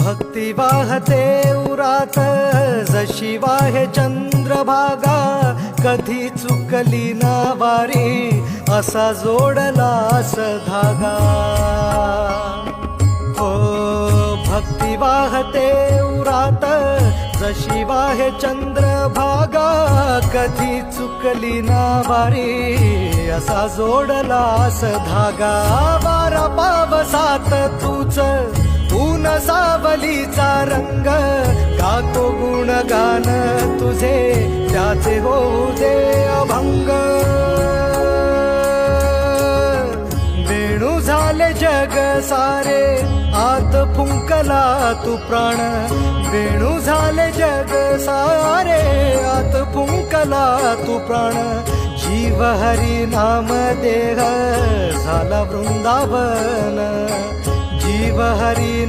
भक्ती वाहते उरात जशी वाहे चंद्रभागा, कधी चुकली ना वारी असा जोडलास धागा. हो भक्ती वाहते उरात जशी वाहे चंद्रभागा, कधी चुकली ना वारी असा जोडलास धागा. वारा पावसात तूच ऊन सावलीचा रंग, गातो गुणगान तुझे त्याचे होऊ दे अभंग. वेणू झाले जग सारे आत फुंकला तू प्राण, वेणू झाले जग सारे आत फुंकला तू प्राण. जीव हरी नाम देह झाला वृंदावन, जीव हरी